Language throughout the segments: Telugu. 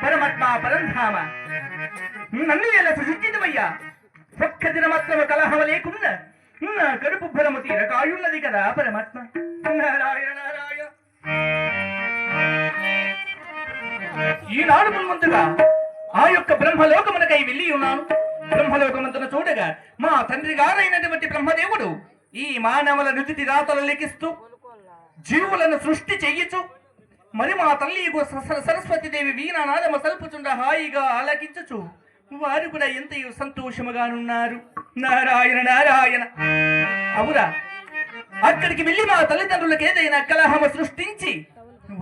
పరమాత్మ పరంధామ నన్ను ఎలా సృష్టించవయ్యా. ఒక్క దినమాత్రము కలహం లేకుండా నా కడుపు భరము తీరకాయున్నది కదా పరమాత్మ. నారాయణ నారాయణ. ఈనాడు ముందుగా ఆ యొక్క బ్రహ్మలోకమునకై వెళ్ళి ఉన్నాను. బ్రహ్మలోకమంతను చూడగా మా తండ్రి గారైనటువంటి బ్రహ్మదేవుడు ఈ మానవుల నుదిటి రాతలు లెక్కిస్తూ జీవులను సృష్టి చెయ్యచ్చు. మరి మా తల్లి సరస్వతీదేవి వీణానాదమ సల్పుచుండ హాయిగా ఆలకించచ్చు. వారు కూడా ఎంత సంతోషముగానున్నారు. నారాయణ నారాయణ. అవురా, అక్కడికి వెళ్ళి మా తల్లిదండ్రులకు ఏదైనా కలహము సృష్టించి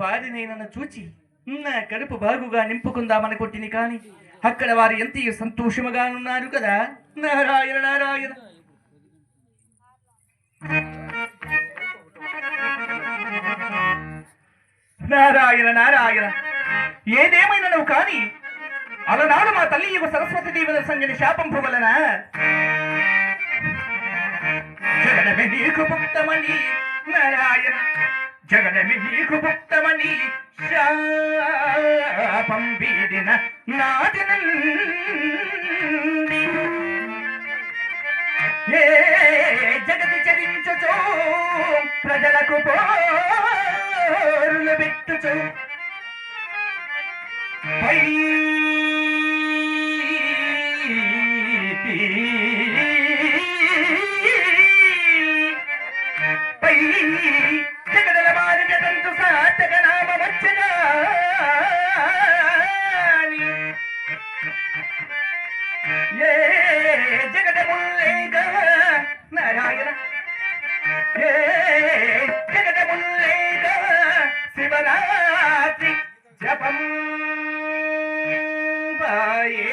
వారిని నన్ను చూచి నా కడుపు బాగుగా నింపుకుందామనుకుంటుని కాని అక్కడ వారు ఎంత సంతోషముగానున్నారు కదా. నారాయణ నారాయణ. నారాయణ నారాయణ. ఏదేమైనా నువ్వు కాని అలనాడు మా తల్లి సరస్వతి దేవుల సంగని శాపంపు వలన జగడమే నీకు భక్తమని నారాయణ జగడమే నీకు భక్తమని శాపం వీడిన నాటి నుండి ఏ జగతి చరించుచో ప్రజలకు పోరులు పెట్టుచు పై జగడల మారిన తంతు సాతక నామ వచ్చగా ఏ జగడముల్లేగా నారాయణ ఏ జగడముల్లేగా శివరాత్రి జపం బాయే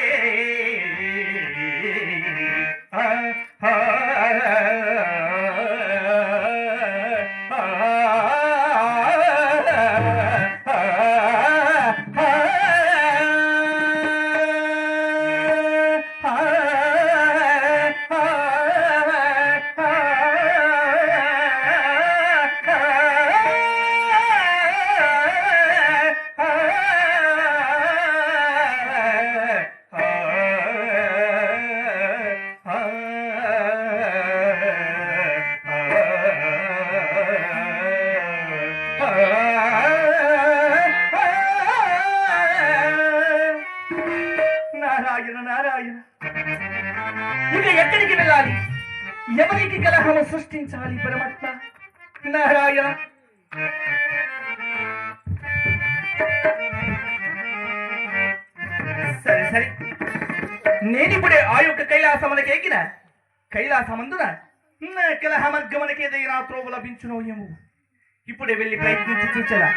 నారాయణ నారాయణ. ఇక ఎక్కడికి వెళ్ళాలి? ఎవరికి కలహము సృష్టించాలి పరమాత్మ? నారాయణ. సరే సరే, నేనిప్పుడే ఆ యొక్క కైలాసమునకి ఎక్కిన కైలాసమందున నా కలహ మార్గమునకి ఏదైనా త్రోవ లభించునో ఏమో. ఇప్పుడే వెళ్ళి ప్రయత్నించి చూచరా.